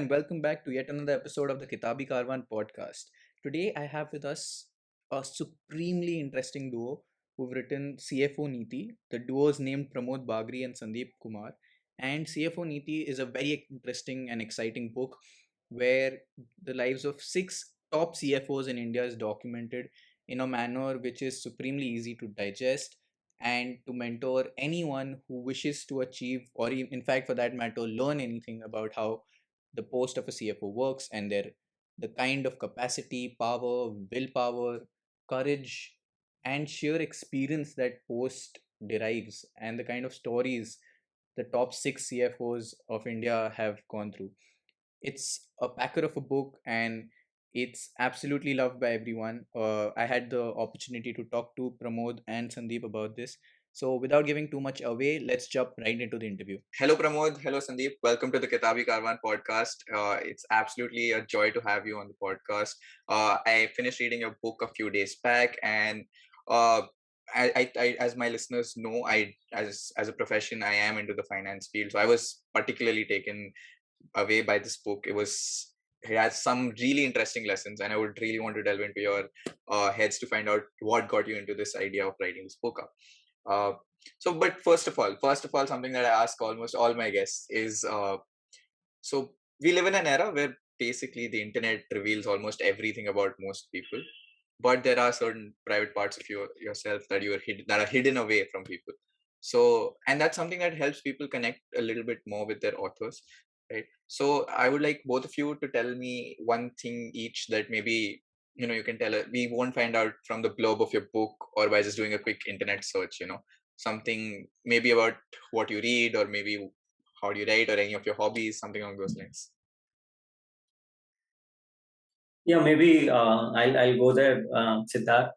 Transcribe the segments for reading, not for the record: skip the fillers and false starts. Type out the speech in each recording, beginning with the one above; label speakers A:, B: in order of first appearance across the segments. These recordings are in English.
A: and welcome back to yet another episode of the Kitabi Karwan podcast. Today, I have with us a supremely interesting duo who've written CFO Niti. The duo is named Pramod Bagri and Sandeep Kumar. And CFO Niti is a very interesting and exciting book where the lives of six top CFOs in India is documented in a manner which is supremely easy to digest and to mentor anyone who wishes to achieve, or in fact, for that matter, learn anything about how the post of a CFO works and the kind of capacity, power, willpower, courage, and sheer experience that post derives, and the kind of stories the top six CFOs of India have gone through. It's a packer of a book and it's absolutely loved by everyone. I had the opportunity to talk to Pramod and Sandeep about this. So, without giving too much away, let's jump right into the interview. Hello, Pramod. Hello, Sandeep. Welcome to the Kitabi Karwan podcast. It's absolutely a joy to have you on the podcast. I finished reading your book a few days back, and uh, as my listeners know, as a profession, I am into the finance field. So I was particularly taken away by this book. It has some really interesting lessons, and I would really want to delve into your heads to find out what got you into this idea of writing this book up. Uh, but first of all, something that I ask almost all my guests is, so we live in an era where basically the internet reveals almost everything about most people, but there are certain private parts of yourself that are hidden away from people. So, and that's something that helps people connect a little bit more with their authors, right? So I would like both of you to tell me one thing each that maybe you can tell. We won't find out from the blurb of your book or by just doing a quick internet search. Something maybe about what you read, or maybe how do you write, or any of your hobbies, something along those lines.
B: Yeah, maybe I'll go there, Siddharth.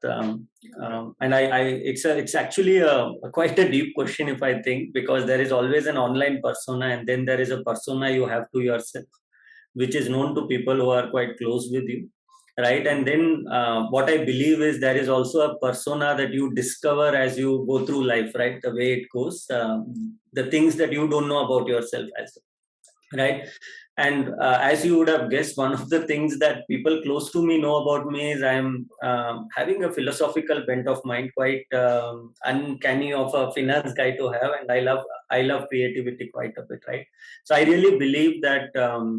B: And it's actually quite a deep question if I think, because there is always an online persona, and then there is a persona you have to yourself, which is known to people who are quite close with you, right? And then what I believe is there is also a persona that you discover as you go through life, right? The way it goes, the things that you don't know about yourself as well, right? And as you would have guessed, one of the things that people close to me know about me is I'm having a philosophical bent of mind, quite uncanny of a finance guy to have, and I love creativity quite a bit, right? So I really believe that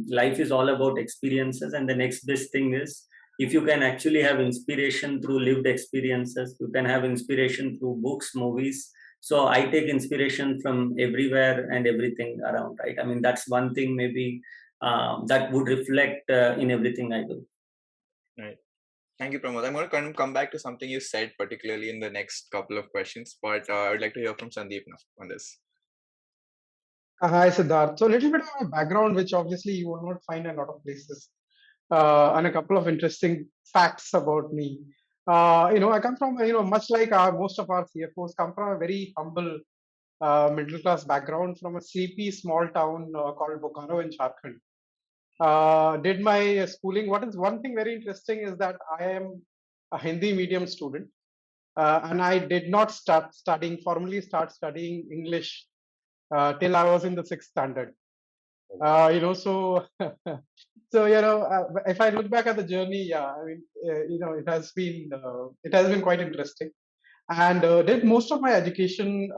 B: life is all about experiences, and the next best thing is if you can actually have inspiration through lived experiences, you can have inspiration through books, movies. So I take inspiration from everywhere and everything around, right? I mean, that's one thing maybe that would reflect in everything I do.
A: Right. Thank you, Pramod. I'm going to come back to something you said, particularly in the next couple of questions, but I would like to hear from Sandeep now on this.
C: Hi, Siddharth. So, a little bit of a background, which obviously you will not find in a lot of places, and a couple of interesting facts about me. I come from, much like most of our CFOs, come from a very humble middle class background from a sleepy small town called Bokaro in Jharkhand. Did my schooling. What is one thing very interesting is that I am a Hindi medium student, and I did not formally start studying English till I was in the sixth standard. So if I look back at the journey, yeah, I mean, it has been quite interesting, and did most of my education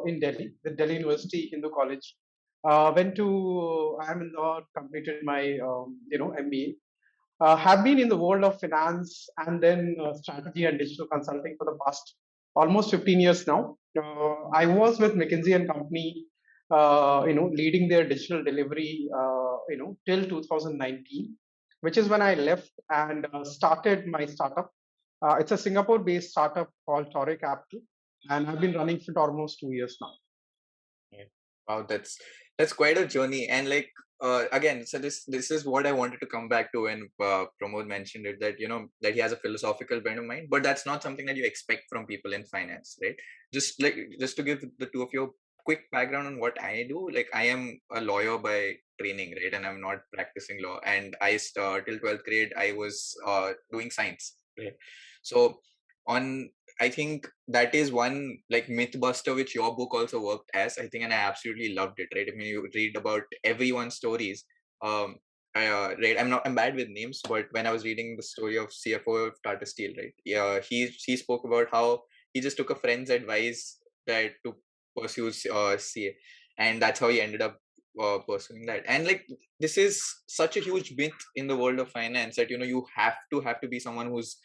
C: in Delhi, the Delhi University Hindu College. Went to Ahmedabad, completed my MBA. Have been in the world of finance and then strategy and digital consulting for the past almost 15 years now. I was with McKinsey and Company, leading their digital delivery, till 2019, which is when I left and started my startup. It's a Singapore-based startup called Torre Capital, and I've been running for almost 2 years now.
A: Yeah. Wow, that's quite a journey. And like again, so this is what I wanted to come back to when Pramod mentioned it, that that he has a philosophical bent of mind, but that's not something that you expect from people in finance, right? Just to give the two of you a quick background on what I do. Like, I am a lawyer by training, right? And I'm not practicing law. And till 12th grade I was doing science, right? So on I think that is one like myth buster which your book also worked as, I think, and I absolutely loved it, right? I mean, you read about everyone's stories. right, I'm bad with names, but when I was reading the story of CFO of Tata Steel, right, yeah, he spoke about how he just took a friend's advice that to pursue CA, and that's how he ended up pursuing that. And like, this is such a huge myth in the world of finance that you have to be someone who's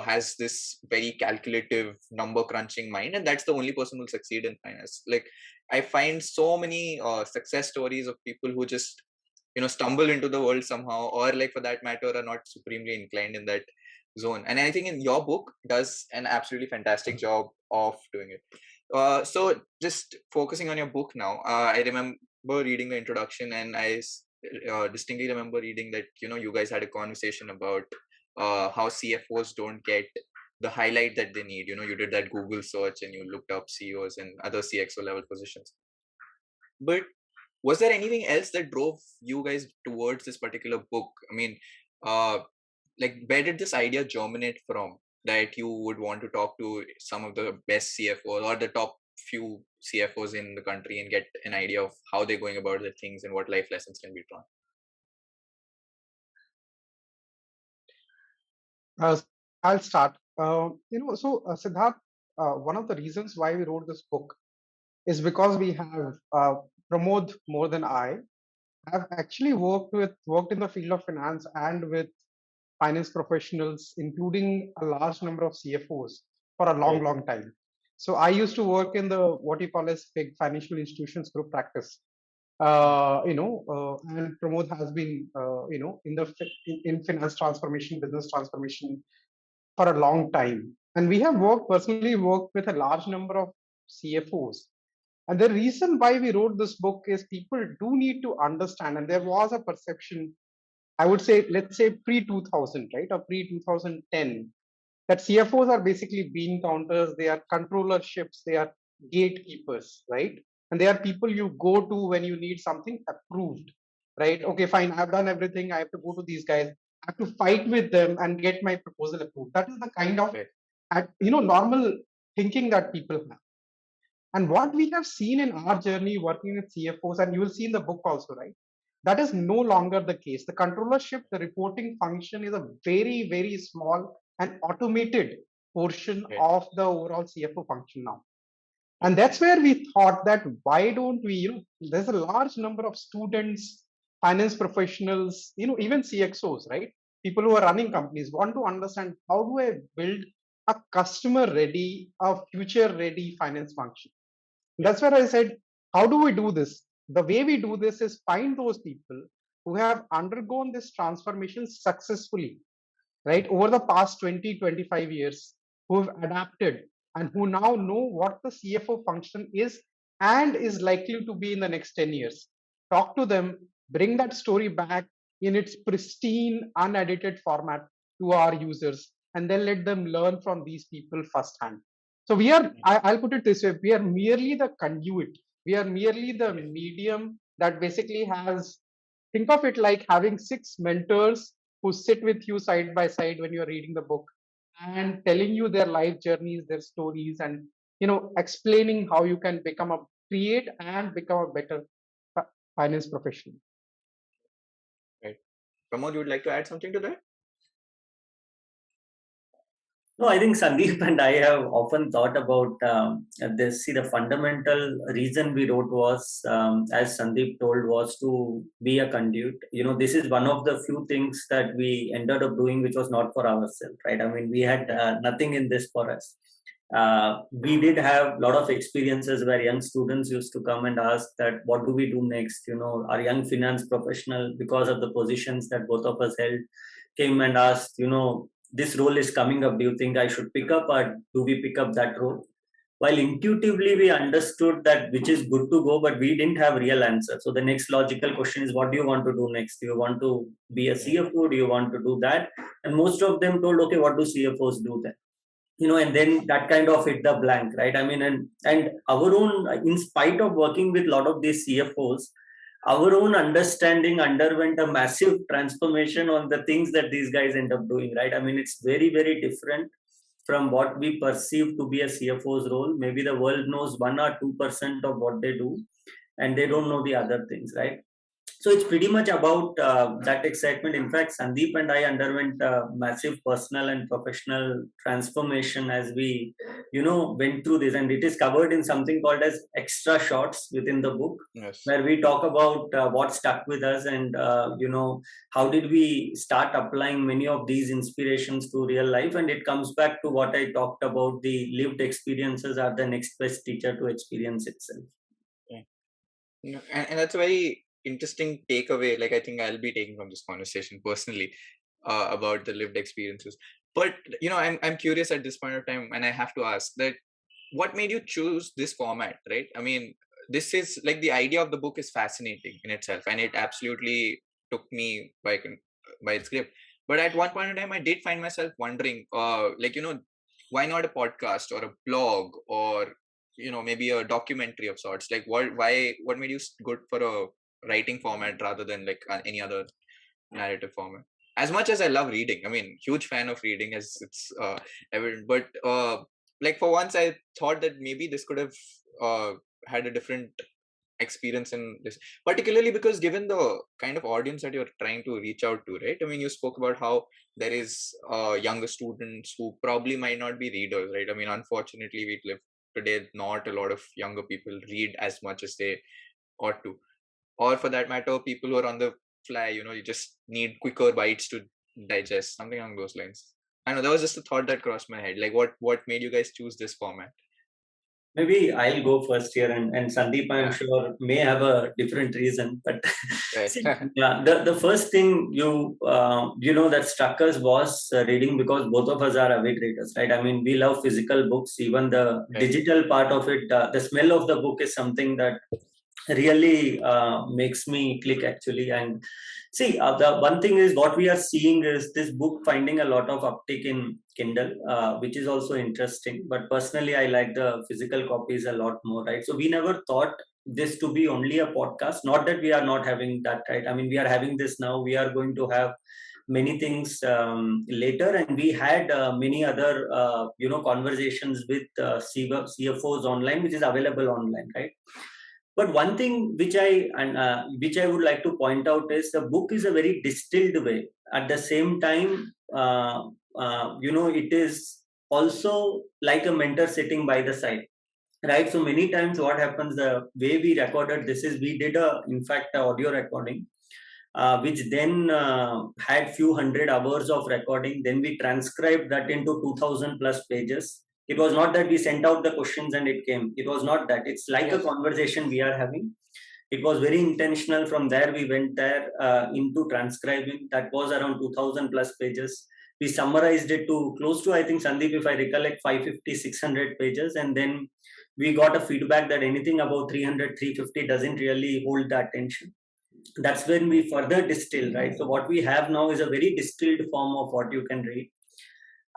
A: has this very calculative number crunching mind, and that's the only person who'll succeed in finance. Like, I find so many success stories of people who just stumble into the world somehow, or like for that matter are not supremely inclined in that zone. And I think in your book does an absolutely fantastic job of doing it. So just focusing on your book now, I remember reading the introduction, and distinctly remember reading that you guys had a conversation about how CFOs don't get the highlight that they need. You did that Google search and you looked up CEOs and other CXO level positions. But was there anything else that drove you guys towards this particular book? I mean, uh, like, where did this idea germinate from, that you would want to talk to some of the best CFOs or the top few CFOs in the country and get an idea of how they're going about their things and what life lessons can be drawn?
C: Uh, I'll start. Siddharth, one of the reasons why we wrote this book is because we have Pramod more than I have actually worked in the field of finance and with finance professionals, including a large number of CFOs for a long,
A: Right.
C: long time. So I used to work in the what you call as big financial institutions group practice. And Pramod has been, in finance transformation, business transformation for a long time. And we have personally worked with a large number of CFOs. And the reason why we wrote this book is people do need to understand, and there was a perception, I would say, let's say pre 2000, right, or pre 2010, that CFOs are basically bean counters, they are controllerships, they are gatekeepers, right? And they are people you go to when you need something approved, right? Okay, fine, I've done everything, I have to go to these guys, I have to fight with them and get my proposal approved. That is the kind of
A: Right.
C: normal thinking that people have. And what we have seen in our journey working with CFOs, and you will see in the book also, right? That is no longer the case. The controllership, the reporting function is a very, very small and automated portion
A: Right.
C: of the overall CFO function now. And that's where we thought that why don't we, there's a large number of students, finance professionals, even CXOs, right? People who are running companies want to understand how do I build a customer ready, a future ready finance function. That's where I said, how do we do this? The way we do this is find those people who have undergone this transformation successfully, right, over the past 20, 25 years, who have adapted and who now know what the CFO function is and is likely to be in the next 10 years. Talk to them, bring that story back in its pristine, unedited format to our users, and then let them learn from these people firsthand. So I'll put it this way, we are merely the conduit. We are merely the
A: Okay.
C: medium that basically has, think of it like having 6 mentors who sit with you side by side when you're reading the book and telling you their life journeys, their stories, and explaining how you can create and become a better finance professional.
A: Right. Pramod, you would like to add something to that?
B: No, I think Sandeep and I have often thought about this. See, the fundamental reason we wrote was, as Sandeep told, was to be a conduit. This is one of the few things that we ended up doing, which was not for ourselves, right? I mean, we had nothing in this for us. We did have a lot of experiences where young students used to come and ask that, what do we do next? Our young finance professional, because of the positions that both of us held, came and asked, this role is coming up. Do you think I should pick up, or do we pick up that role? While intuitively we understood that which is good to go, but we didn't have real answer. So the next logical question is, what do you want to do next? Do you want to be a CFO? Do you want to do that? And most of them told, okay, what do CFOs do then? And then that kind of hit the blank, right? I mean, and our own, in spite of working with a lot of these CFOs, our own understanding underwent a massive transformation on the things that these guys end up doing, right? I mean, it's very, very different from what we perceive to be a CFO's role. Maybe the world knows 1 or 2% of what they do, and they don't know the other things, right? So it's pretty much about that excitement. In fact, Sandeep and I underwent massive personal and professional transformation as we, went through this, and it is covered in something called as extra shots within the book,
A: Yes.
B: where we talk about what stuck with us, and how did we start applying many of these inspirations to real life. And it comes back to what I talked about: the lived experiences are the next best teacher to experience itself.
A: Yeah. And that's a very interesting takeaway. Like I think I'll be taking from this conversation personally about the lived experiences. But I'm curious at this point of time, and I have to ask that what made you choose this format, right? I mean, this is like the idea of the book is fascinating in itself, and it absolutely took me by its grip. But at one point in time, I did find myself wondering, why not a podcast or a blog or maybe a documentary of sorts? Like, what made you good for a writing format rather than like any other narrative format? As much as I love reading, I mean, huge fan of reading, as it's evident. But like for once, I thought that maybe this could have had a different experience in this, particularly because given the kind of audience that you're trying to reach out to, right? I mean, you spoke about how there is younger students who probably might not be readers, right? I mean, unfortunately, we live today, not a lot of younger people read as much as they ought to, or for that matter, people who are on the fly, you just need quicker bites to digest, something along those lines. I know that was just a thought that crossed my head. Like, what made you guys choose this format?
B: Maybe I'll go first here, and Sandeep, I'm
A: Yeah,
B: sure, may have a different reason. But
A: right.
B: see, yeah, the first thing that struck us was reading, because both of us are avid readers, right? I mean, we love physical books. Even the
A: Right.
B: digital part of it, the smell of the book is something that really makes me click, actually. And see, the one thing is, what we are seeing is this book finding a lot of uptick in Kindle, which is also interesting. But personally, I like the physical copies a lot more, right? So we never thought this to be only a podcast. Not that we are not having that, right? I mean, we are having this now. We are going to have many things later, and we had many other conversations with CFOs online, which is available online, right? But one thing which I would like to point out is the book is a very distilled way. At the same time, it is also like a mentor sitting by the side, right? So many times, what happens, the way we recorded this is, we did in fact, a audio recording, which then had few hundred hours of recording. Then we transcribed that into 2000 plus pages. It was not that we sent out the questions and it came. It was not that. It's like a
A: Yes.
B: conversation we are having. It was very intentional. From there, we went there into transcribing. That was around 2000 plus pages. We summarized it to close to, I think, Sandeep, if I recollect, 550, 600 pages. And then we got a feedback that anything above 300, 350 doesn't really hold the attention. That's when we further distill, right? So what we have now is a very distilled form of what you can read,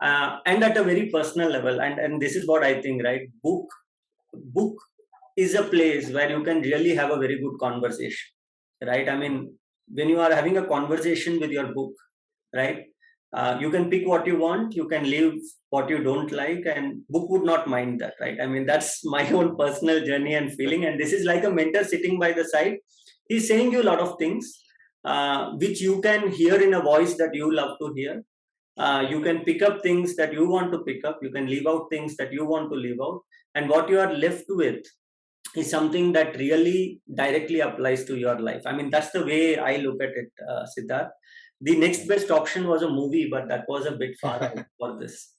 B: and at a very personal level. And this is what I think, right? Book is a place where you can really have a very good conversation, right? I mean, when you are having a conversation with your book, right, you can pick what you want, you can leave what you don't like, and book would not mind that, right? I mean, that's my own personal journey and feeling. And this is like a mentor sitting by the side. He's saying you a lot of things, which you can hear in a voice that you love to hear. You can pick up things that you want to pick up, you can leave out things that you want to leave out, and what you are left with is something that really directly applies to your life. I mean, that's the way I look at it, Siddharth. The next best option was a movie, but that was a bit far out for this.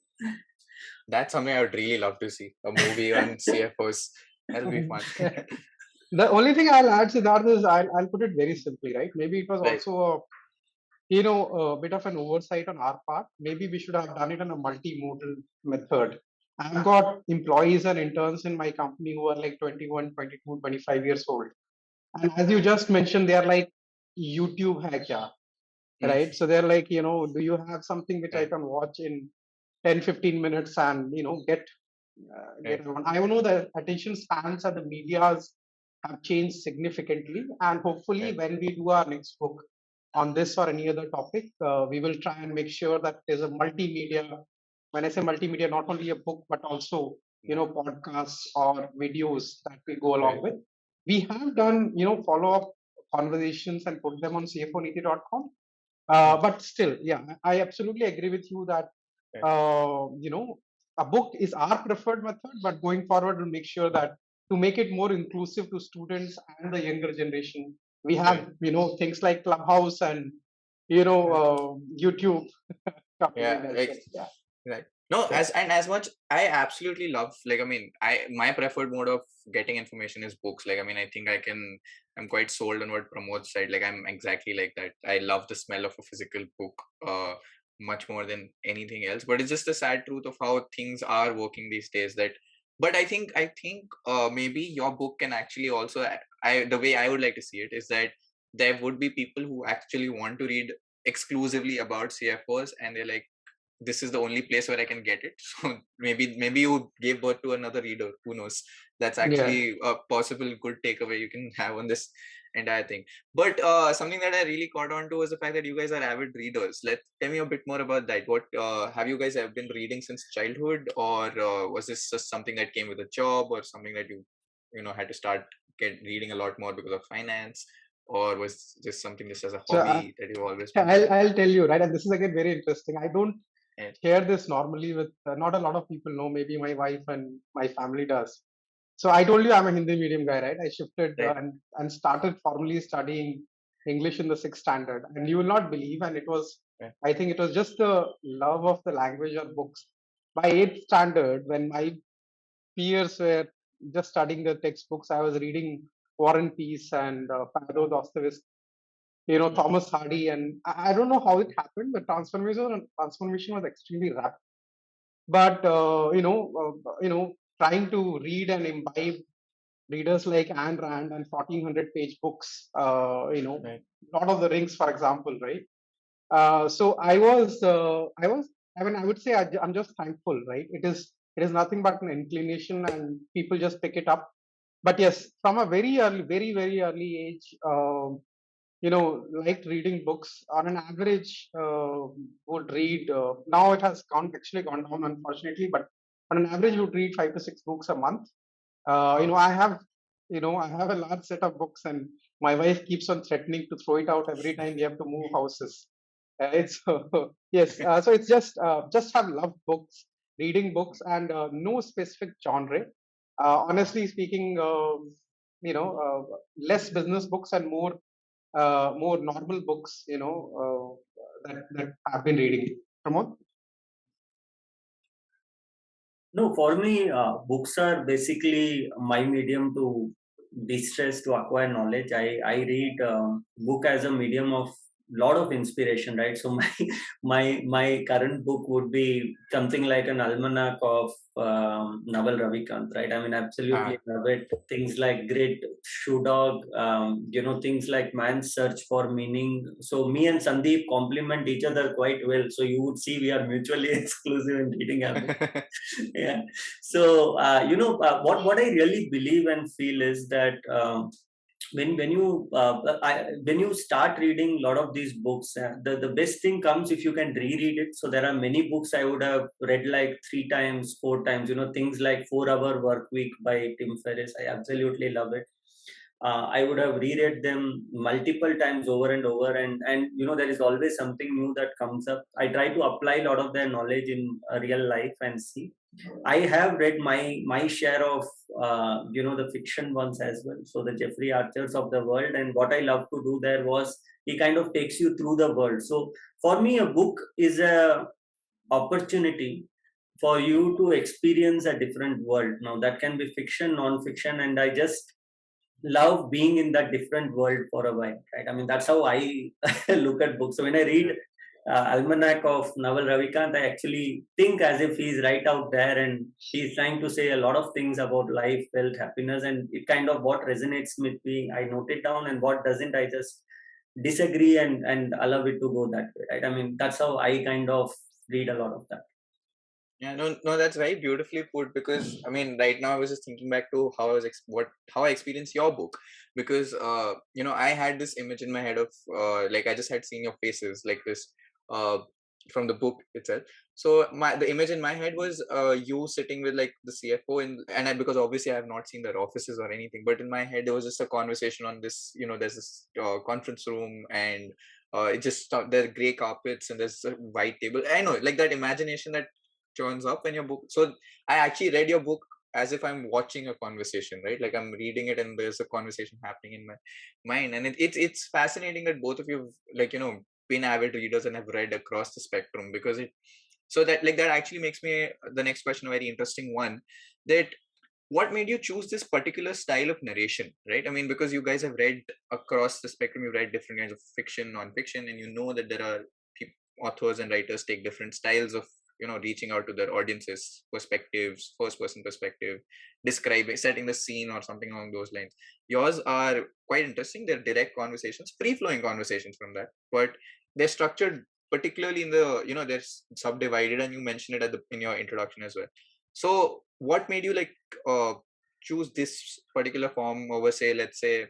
A: That's something I would really love to see. A movie on CFOs. That'll be fun.
C: The only thing I'll add, Siddharth, is I'll put it very simply, right? Maybe it was
A: Right.
C: also a bit of an oversight on our part. Maybe we should have done it in a multimodal method. I've got employees and interns in my company who are like 21, 22, 25 years old. And as you just mentioned, they are like, YouTube hai kya? Right? So they're like, do you have something which I can watch in 10, 15 minutes and, get on? I know the attention spans of the medias have changed significantly. And hopefully, when we do our next book on this or any other topic, we will try and make sure that there's a multimedia. When I say multimedia, not only a book, but also, podcasts or videos that we go along with. We have done, follow up conversations and put them on cfoniti.com. But still, yeah, I absolutely agree with you that a book is our preferred method, but going forward, we'll make sure that to make it more inclusive to students and the younger generation, we have things like Clubhouse and YouTube coming in as well. Yeah.
A: Right. No, as much I absolutely love, like, I mean, my preferred mode of getting information is books. Like, I mean, I'm quite sold on what Pramod said. Like, I'm exactly like that. I love the smell of a physical book much more than anything else. But it's just the sad truth of how things are working these days. But I think maybe your book can actually also, the way I would like to see it is that there would be people who actually want to read exclusively about CFOs, and they're like, this is the only place where I can get it. So maybe you gave birth to another reader. Who knows? That's
C: Yeah.
A: actually a possible good takeaway you can have on this entire thing. But something that I really caught on to was the fact that you guys are avid readers. Tell me a bit more about that. What have you guys have been reading since childhood, or was this just something that came with a job, or something that you had to start reading a lot more because of finance, or was this something just as a
C: So
A: hobby that you've always been doing?
C: I'll tell you, right? And this is again very interesting. I don't
A: And,
C: share this normally with not a lot of people know. Maybe my wife and my family does. So I told you I'm a Hindi medium guy, right? I shifted
A: right.
C: and started formally studying English in the sixth standard, and you will not believe. And it was,
A: Right.
C: I think, it was just the love of the language or books. By eighth standard, when my peers were just studying the textbooks, I was reading War and Peace and Fyodor Dostoevsky, Thomas Hardy, and I don't know how it happened. The transformation was extremely rapid. But trying to read and imbibe readers like Ayn Rand and 1400-page books,
A: Right.
C: Lord of the Rings, for example, right? So I mean, I would say I'm just thankful, right? It is nothing but an inclination, and people just pick it up. But yes, from a very early, very very early age, liked reading books. On an average, would read. Now it has actually gone down, unfortunately, but on an average, would read 5 to 6 books a month. I have a large set of books, and my wife keeps on threatening to throw it out every time we have to move houses. It's yes, so it's just have loved books, reading books, and no specific genre. Honestly speaking, less business books and more normal books, that I've been reading. Pramod?
B: No, for me, books are basically my medium to de-stress, to acquire knowledge. I read book as a medium of lot of inspiration, right? So my current book would be something like an almanac of Naval Ravikant, right? I mean, absolutely love it. Things like Grit, Shoe Dog, things like Man's Search for Meaning. So me and Sandeep complement each other quite well. So you would see we are mutually exclusive in reading habits. Yeah. So what I really believe and feel is that when you start reading a lot of these books, the best thing comes if you can reread it. So there are many books I would have read like 3 times, 4 times. Things like 4 Hour Work Week by Tim Ferriss. I absolutely love it. I would have reread them multiple times over and over, and there is always something new that comes up. I try to apply a lot of their knowledge in real life and see. I have read my share of the fiction ones as well. So the Jeffrey Archers of the world, and what I love to do there was he kind of takes you through the world. So for me, a book is a opportunity for you to experience a different world. Now that can be fiction, non-fiction, and I just love being in that different world for a while, right? I mean, that's how I look at books. So when I read Almanac of Naval Ravikant, I actually think as if he's right out there and he's trying to say a lot of things about life, wealth, happiness, and it kind of what resonates with me, I note it down, and what doesn't, I just disagree and allow it to go that way, right? I mean, that's how I kind of read a lot of that.
A: Yeah, no, that's very beautifully put. Because I mean, right now I was just thinking back to how I was how I experienced your book. Because I had this image in my head of like I just had seen your faces, like this from the book itself. So the image in my head was you sitting with like the CFO, because obviously I have not seen their offices or anything, but in my head there was just a conversation on this. There's this conference room, and it just there are gray carpets and there's a white table. I know, like that imagination that turns up in your book. So I actually read your book as if I'm watching a conversation, right? Like I'm reading it and there's a conversation happening in my mind, and it's fascinating that both of you, like been avid readers and have read across the spectrum, because that actually makes me the next question a very interesting one. That what made you choose this particular style of narration, right? I mean, because you guys have read across the spectrum, you read different kinds of fiction, non-fiction, and that there are authors and writers take different styles of reaching out to their audiences, perspectives, first person perspective, describing, setting the scene or something along those lines. Yours are quite interesting. They're direct conversations, free flowing conversations from that, but they're structured particularly in the they're subdivided, and you mentioned it in your introduction as well. So what made you choose this particular form over, say, let's say,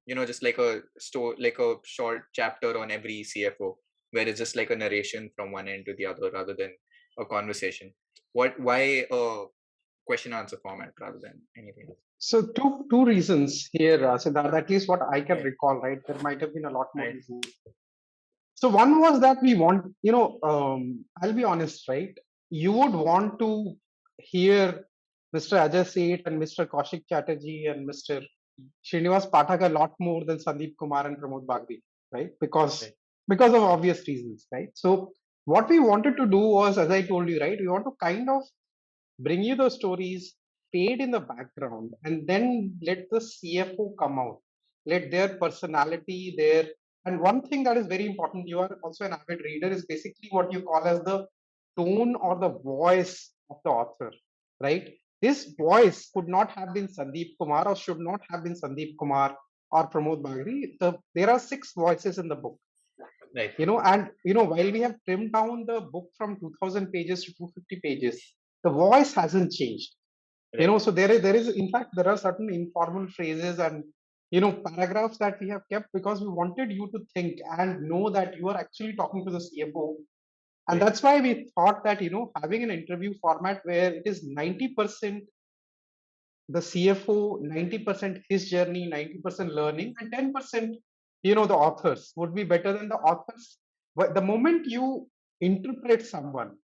A: just like like a short chapter on every CFO, where it's just like a narration from one end to the other rather than a conversation? Why a question answer format rather than anything else?
C: So two reasons here, Siddharth, at least what I can
A: Right.
C: recall, right? There might have been a lot more
A: Right.
C: reasons. So one was that we want, I'll be honest, right? You would want to hear Mr. Ajay Seth and Mr. Kaushik Chatterjee and Mr. Srinivas Pathak a lot more than Sandeep Kumar and Pramod Bagri, right?
A: Right.
C: Because of obvious reasons, right? So what we wanted to do was, as I told you, right, we want to kind of bring you those stories, fade in the background, and then let the CFO come out, let their personality, and one thing that is very important, you are also an avid reader, is basically what you call as the tone or the voice of the author, right? This voice could not have been Sandeep Kumar or should not have been Sandeep Kumar or Pramod Bagri. There are 6 voices in the book,
A: Right.
C: and while we have trimmed down the book from 2000 pages to 250 pages, the voice hasn't changed.
A: Right.
C: So there is in fact there are certain informal phrases and paragraphs that we have kept because we wanted you to think and know that you are actually talking to the CFO. And
A: Right.
C: that's why we thought that having an interview format where it is 90% the CFO, 90% his journey, 90% learning, and 10% the authors would be better than the authors. But the moment you interpret someone,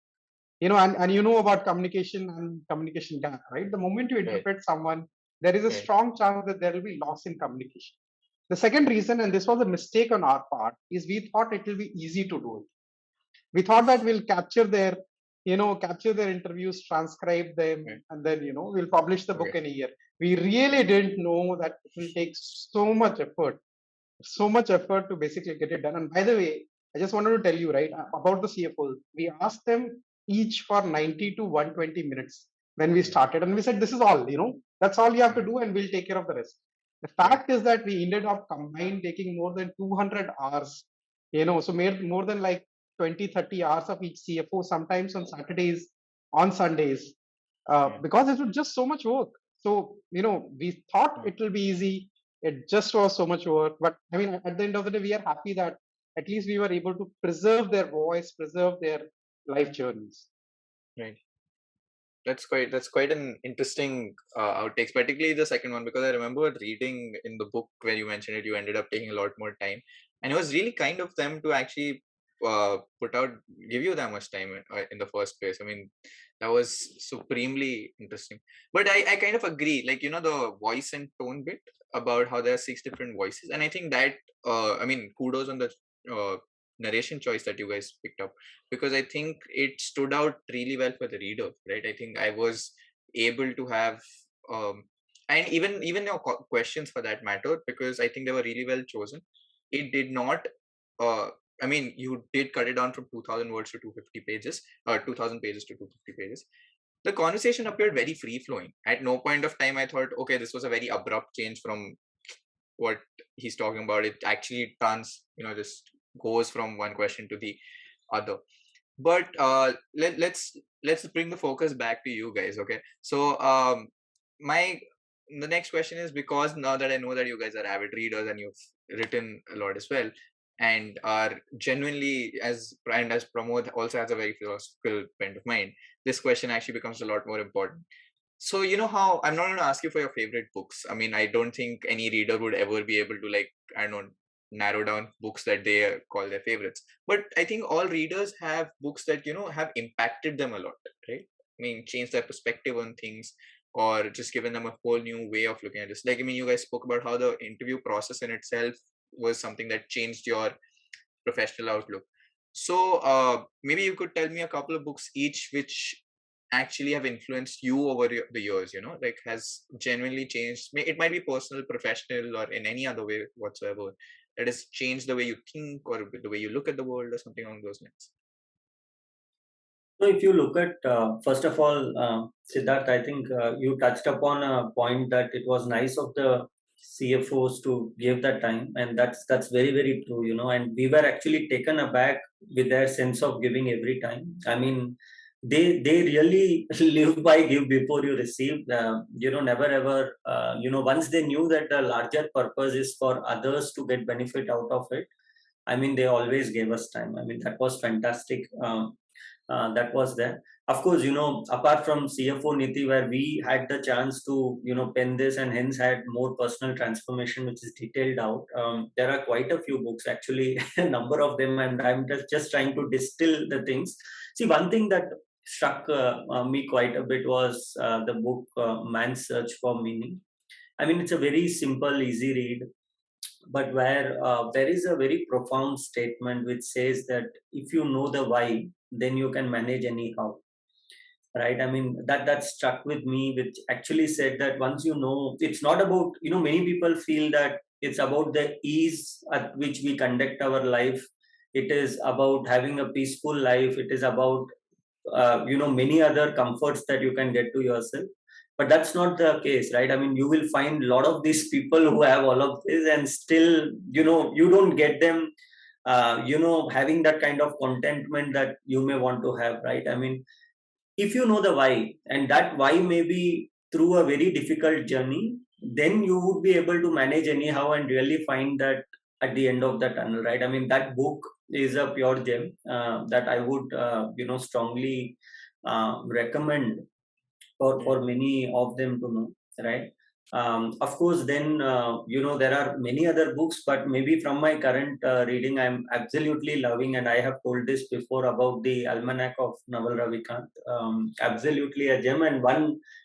C: and about communication and communication gap, right? The moment you
A: Right.
C: interpret someone, there is a
A: Right.
C: strong chance that there will be loss in communication. The second reason, and this was a mistake on our part, is we thought it will be easy to do it. We thought that we'll capture their interviews, transcribe them,
A: Right.
C: and then we'll publish the book
A: Okay.
C: in a year. We really didn't know that it will take so much effort to basically get it done. And by the way, I just wanted to tell you, right, about the CFOs. We asked them each for 90 to 120 minutes when we started, and we said, this is all, that's all you have to do, and we'll take care of the rest. The
A: Right.
C: fact is that we ended up combined taking more than 200 hours, so made more than like 20-30 hours of each CFO, sometimes on Saturdays, on Sundays,
A: Yeah.
C: because it was just so much work. So, we thought
A: Yeah.
C: it will be easy. It just was so much work. But I mean, at the end of the day, we are happy that at least we were able to preserve their voice, preserve their life journeys.
A: Right. That's quite an interesting outtakes, particularly the second one, because I remember reading in the book where you mentioned it, you ended up taking a lot more time, and it was really kind of them to actually give you that much time in the first place. I mean, that was supremely interesting. But I kind of agree, like the voice and tone bit about how there are 6 different voices, and I think that I mean, kudos on the uh, narration choice that you guys picked up, because I think it stood out really well for the reader, right? I think I was able to have, and even your questions for that matter, because I think they were really well chosen. It did not, uh, I mean, you did cut it down from 2,000 words to 250 pages, or 2,000 pages to 250 pages. The conversation appeared very free flowing. At no point of time I thought, okay, this was a very abrupt change from what he's talking about. It actually just goes from one question to the other. But let's bring the focus back to you guys. Okay, so my the next question is, because now that I know that you guys are avid readers and you've written a lot as well, and are genuinely, as Pramod also has a very philosophical bent of mind, this question actually becomes a lot more important. So you know how I'm not going to ask you for your favorite books. I mean, I don't think any reader would ever be able to, like, I don't know, narrow down books that they call their favorites. But I think all readers have books that have impacted them a lot, right? I mean, change their perspective on things, or just given them a whole new way of looking at this. Like, I mean, you guys spoke about how the interview process in itself was something that changed your professional outlook. So maybe you could tell me a couple of books each which actually have influenced you over the years, like has genuinely changed. It might be personal, professional, or in any other way whatsoever, that has changed the way you think or the way you look at the world or something along those lines.
B: So if you look at, first of all, Siddharth, I think you touched upon a point that it was nice of the CFOs to give that time, and that's very very true, And we were actually taken aback with their sense of giving every time. I mean, they really live by give before you receive. Never ever. Once they knew that the larger purpose is for others to get benefit out of it. I mean, they always gave us time. I mean, that was fantastic. That was there. Of course, apart from CFO Niti, where we had the chance to, pen this and hence had more personal transformation, which is detailed out. There are quite a few books, actually, a number of them, and I'm just trying to distill the things. See, one thing that struck me quite a bit was the book Man's Search for Meaning. I mean, it's a very simple, easy read, but where there is a very profound statement which says that if you know the why, then you can manage anyhow, right? I mean, that stuck with me, which actually said that once you know, it's not about, many people feel that it's about the ease at which we conduct our life. It is about having a peaceful life. It is about many other comforts that you can get to yourself, but that's not the case, right? I mean, you will find a lot of these people who have all of this and still, you don't get them having that kind of contentment that you may want to have, right? I mean, if you know the why, and that why may be through a very difficult journey, then you would be able to manage anyhow and really find that at the end of the tunnel, right? I mean, that book is a pure gem that I would strongly recommend for many of them to know, right? Of course, then there are many other books, but maybe from my current reading, I'm absolutely loving, and I have told this before about the Almanac of Naval Ravi. Absolutely a gem. And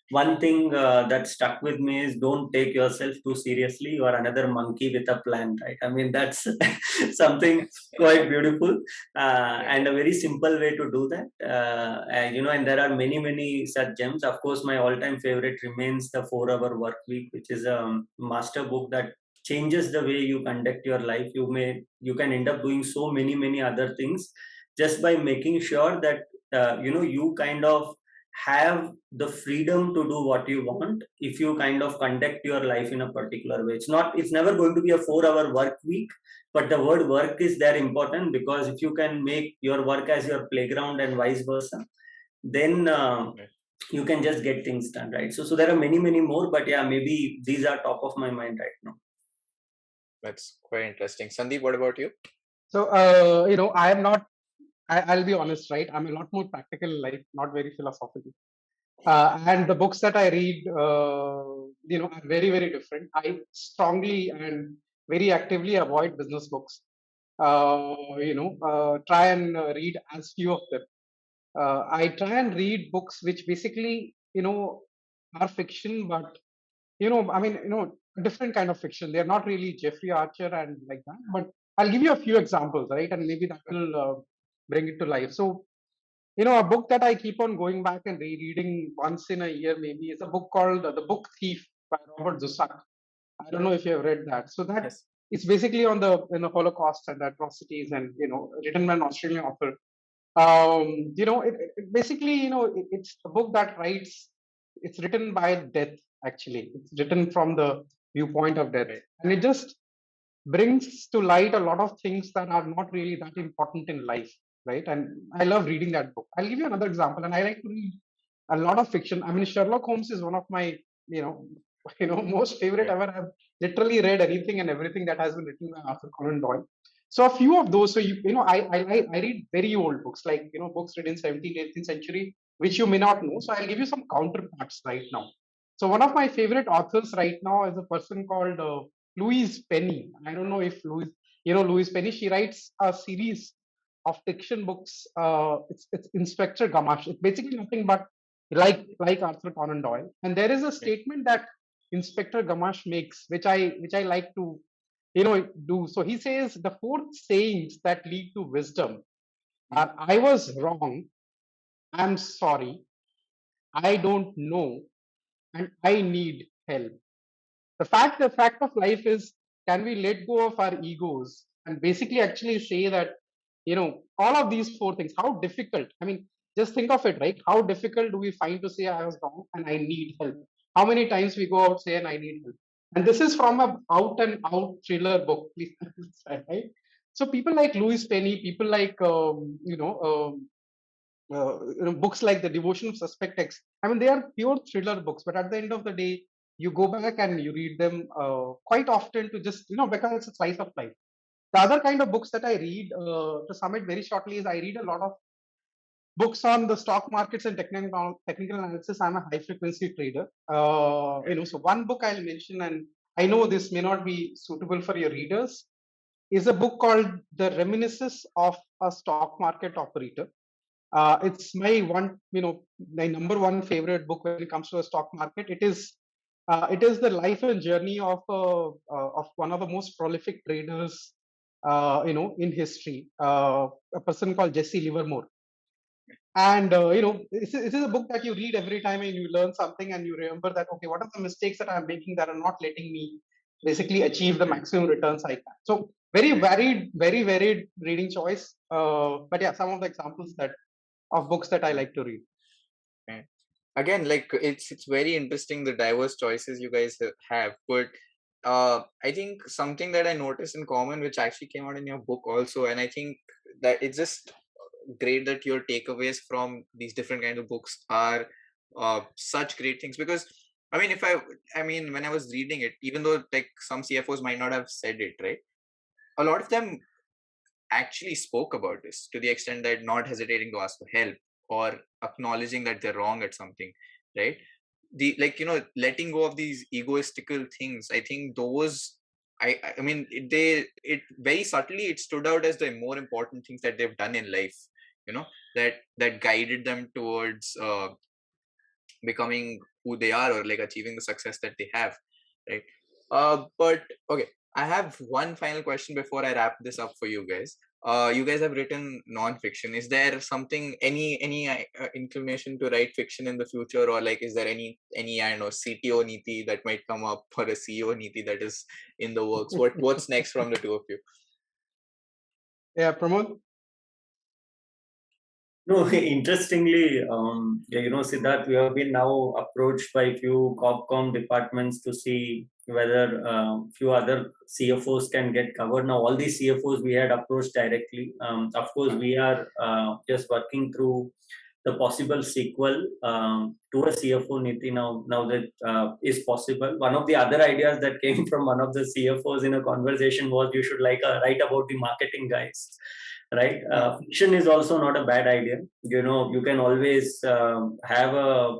B: one thing that stuck with me is don't take yourself too seriously. You are another monkey with a plan, right? I mean, that's something quite beautiful and a very simple way to do that. And there are many such gems. Of course, my all-time favorite remains the 4-Hour Work Week, which is a master book that changes the way you conduct your life. You can end up doing so many other things just by making sure that you kind of have the freedom to do what you want if you kind of conduct your life in a particular way. It's never going to be a 4-hour work week, but the word work is there important, because if you can make your work as your playground and vice versa, then you can just get things done, right? So there are many more, but yeah, maybe these are top of my mind right now.
A: That's quite interesting. Sandeep, what about you?
C: So, I am not, I'll be honest, right? I'm a lot more practical in life, not very philosophical. And the books that I read, are very, very different. I strongly and very actively avoid business books. Try and read as few of them. I try and read books which basically, are fiction, but different kind of fiction. They're not really Jeffrey Archer and like that. But I'll give you a few examples, right? And maybe that will bring it to life. So, a book that I keep on going back and rereading once in a year maybe is a book called The Book Thief by Robert Zusak. I don't know if you have read that. So that
A: Yes.
C: it's basically on the Holocaust and atrocities, and written by an Australian author. It basically, it's a book that writes. It's written by death. Actually, it's written from the viewpoint of death, and it just brings to light a lot of things that are not really that important in life, right? And I love reading that book. I'll give you another example, and I like to read a lot of fiction. I mean, Sherlock Holmes is one of my, you know, most favorite ever. I've literally read anything and everything that has been written by Arthur Conan Doyle. So a few of those. So I read very old books, like books written in 17th, 18th century, which you may not know. So I'll give you some counterparts right now. So one of my favorite authors right now is a person called Louise Penny. I don't know if Louise Penny. She writes a series of fiction books. It's Inspector Gamache. It's basically nothing but like Arthur Conan Doyle. And there is a statement that Inspector Gamache makes, which I like to do. So he says the four sayings that lead to wisdom are: I was wrong, I'm sorry, I don't know, and I need help. The fact of life is, can we let go of our egos and basically actually say that, all of these four things, how difficult, I mean, just think of it, right? How difficult do we find to say I was wrong and I need help? How many times we go out saying I need help? And this is from a out and out thriller book, please understand, right? So people like Louis Penny, people like books like The Devotion of Suspect X. I mean, they are pure thriller books, but at the end of the day, you go back and you read them quite often to just, because it's a slice of life. The other kind of books that I read, to sum it very shortly, is I read a lot of books on the stock markets and technical analysis. I'm a high frequency trader. So one book I'll mention, and I know this may not be suitable for your readers, is a book called The Reminisces of a Stock Market Operator. It's my number one favorite book when it comes to the stock market. It is the life and journey of one of the most prolific traders, in history, a person called Jesse Livermore. And this is a book that you read every time and you learn something and you remember that, okay, what are the mistakes that I'm making that are not letting me basically achieve the maximum returns I can. So very varied reading choice. But yeah, some of the examples of books that I like to read.
A: Okay. Again, like it's very interesting the diverse choices you guys have, but I think something that I noticed in common, which actually came out in your book also, and I think that it's just great that your takeaways from these different kinds of books are such great things. Because I mean, when I was reading it, even though like some CFOs might not have said it, right, a lot of them actually spoke about this to the extent that not hesitating to ask for help or acknowledging that they're wrong at something, right? The letting go of these egoistical things, I think those I mean it very subtly it stood out as the more important things that they've done in life, that guided them towards becoming who they are, or like achieving the success that they have, right? But okay, I have one final question before I wrap this up for you guys. You guys have written non-fiction. Is there something, any inclination to write fiction in the future, or like is there any I don't know, CTO Niti that might come up, or a CEO Niti that is in the works? What's next from the two of you?
C: Yeah, Pramod.
B: No, interestingly, Siddharth, we have been now approached by few COPCOM departments to see whether few other CFOs can get covered. Now, all these CFOs we had approached directly. Of course, we are just working through the possible sequel to a CFO Niti now that is possible. One of the other ideas that came from one of the CFOs in a conversation was you should write about the marketing guys. Right, fiction is also not a bad idea. You can always have a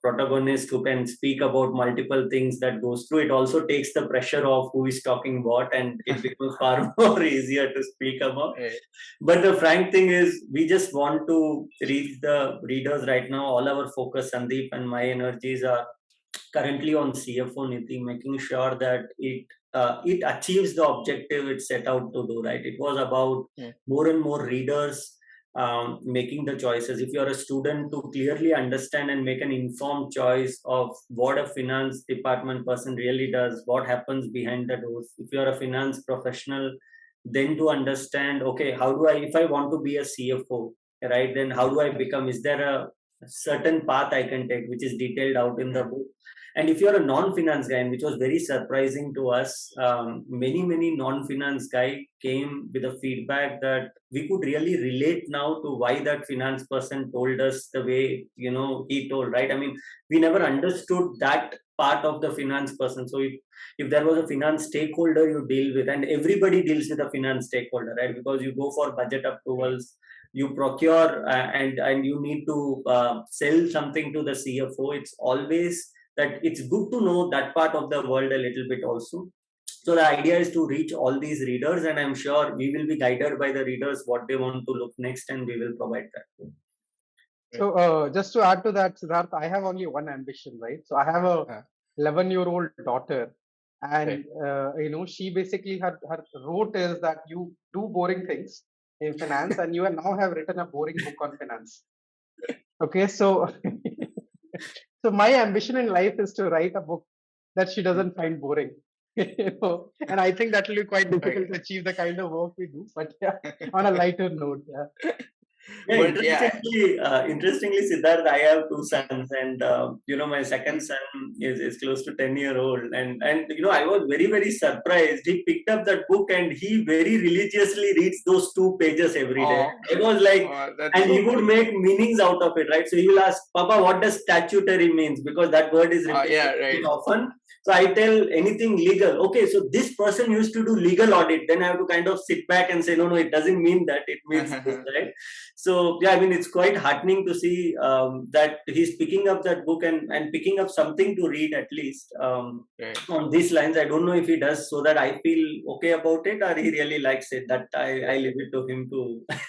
B: protagonist who can speak about multiple things that goes through. It also takes the pressure off who is talking what, and it becomes far more easier to speak about. But the frank thing is, we just want to reach the readers right now. All our focus, Sandeep and my energies, are currently on CFO Niti, making sure that it achieves the objective it set out to do. Right, it was about more and more readers making the choices. If you're a student, to clearly understand and make an informed choice of what a finance department person really does, what happens behind the doors. If you're a finance professional, then to understand, okay, how do I, if I want to be a CFO, right, then how do I become, is there a certain path I can take, which is detailed out in the book. And if you're a non-finance guy, and which was very surprising to us, many non-finance guy came with a feedback that we could really relate now to why that finance person told us the way he told. Right? I mean, we never understood that part of the finance person. So if there was a finance stakeholder you deal with, and everybody deals with a finance stakeholder, right? Because you go for budget approvals, you procure, and you need to sell something to the CFO. It's always that it's good to know that part of the world a little bit also. So the idea is to reach all these readers, and I'm sure we will be guided by the readers what they want to look next, and we will provide that.
C: So just to add to that, Siddharth, I have only one ambition, right? So I have a
A: Yeah.
C: 11-year-old daughter, and
A: Right.
C: she basically her route is that you do boring things in finance, and you now have written a boring book on finance. Okay, so so my ambition in life is to write a book that she doesn't find boring. And I think that will be quite difficult to achieve the kind of work we do. But yeah, on a lighter note, yeah.
B: Yeah,
A: But yeah,
B: interestingly, Siddharth, I have two sons, and my second son is close to 10-year-old, and I was very surprised. He picked up that book and he very religiously reads those 2 pages every day.
A: oh,
B: It was like,
A: that's
B: and
A: so
B: he would
A: cool.
B: make meanings out of it, right? So he will ask, "Papa, what does statutory means?" Because that word is repeated
A: Yeah, right.
B: often. So I tell anything legal. Okay, so this person used to do legal audit. Then I have to kind of sit back and say, no, it doesn't mean that. It means this, right? So yeah, I mean, it's quite heartening to see that he's picking up that book and picking up something to read at least
A: Right.
B: on these lines. I don't know if he does so that I feel okay about it, or he really likes it. That I leave it to him to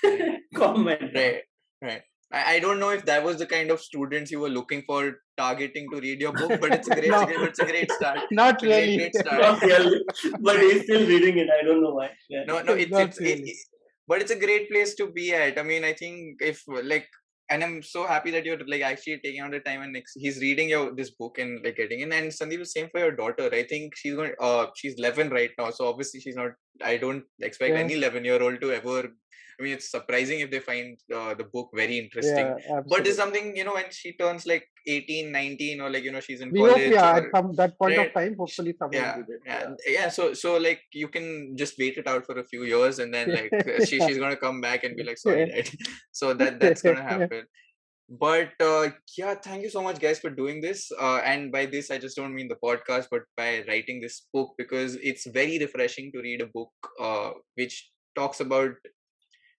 A: Right.
B: comment on.
A: Right. Right. I don't know if that was the kind of students you were looking for targeting to read your book, but it's a great,
C: No,
A: it's a great start.
C: not
A: It's a great,
C: really.
A: great start.
B: Not really, but he's still reading it. I don't know why. Yeah.
A: No,
C: Not really.
A: but it's a great place to be at. I mean, I think if like, and I'm so happy that you're like actually taking out the time and he's reading your this book and like getting in. And Sandeep, the same for your daughter. I think she's 11 right now, so obviously she's not. I don't expect
C: Yeah,
A: any 11-year-old to ever. I mean, it's surprising if they find the book very interesting.
C: yeah,
A: But it's
C: absolutely.
A: something, when she turns like 18, 19, or like, she's in
C: We hope,
A: college
C: yeah,
A: or
C: at some that point
A: right.
C: of time, hopefully someone
A: Yeah,
C: read it.
A: yeah,
C: Yeah.
A: yeah. So like you can just wait it out for a few years, and then like she's gonna come back and be like, sorry, dad. So that's gonna happen. But yeah, thank you so much, guys, for doing this. And by this, I just don't mean the podcast, but by writing this book, because it's very refreshing to read a book which talks about,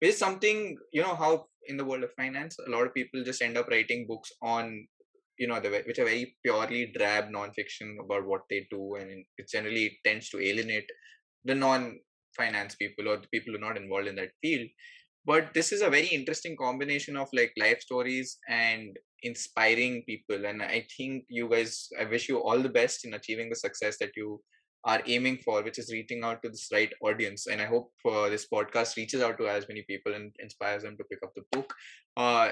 A: which is something, how in the world of finance, a lot of people just end up writing books on, which are very purely drab nonfiction about what they do, and it generally tends to alienate the non-finance people or the people who are not involved in that field. But this is a very interesting combination of like life stories and inspiring people, and I think you guys, I wish you all the best in achieving the success that you are aiming for, which is reaching out to this right audience. And I hope this podcast reaches out to as many people and inspires them to pick up the book.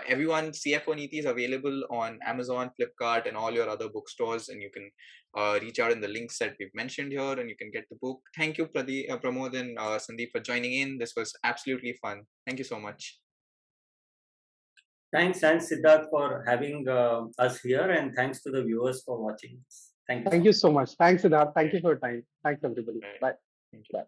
A: Everyone, CFO Niti is available on Amazon, Flipkart, and all your other bookstores, and you can reach out in the links that we've mentioned here, and you can get the book. Thank you, Pramod and Sandeep, for joining in. This was absolutely fun. Thank you so much.
B: Thanks, and Siddharth, for having us here, and thanks to the viewers for watching us. Thank you so
C: Thank
B: much.
C: you so much. Thanks, Siddharth. Thank you for your time. Thanks, everybody.
A: Right.
C: Bye.
A: Thank you.
C: Bye.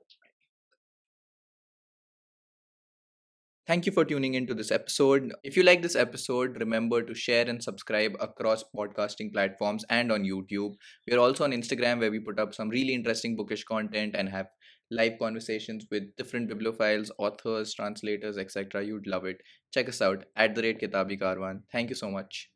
A: Thank you for tuning into this episode. If you like this episode, remember to share and subscribe across podcasting platforms and on YouTube. We are also on Instagram, where we put up some really interesting bookish content and have live conversations with different bibliophiles, authors, translators, etc. You'd love it. Check us out at @Kitabi Karwan. Thank you so much.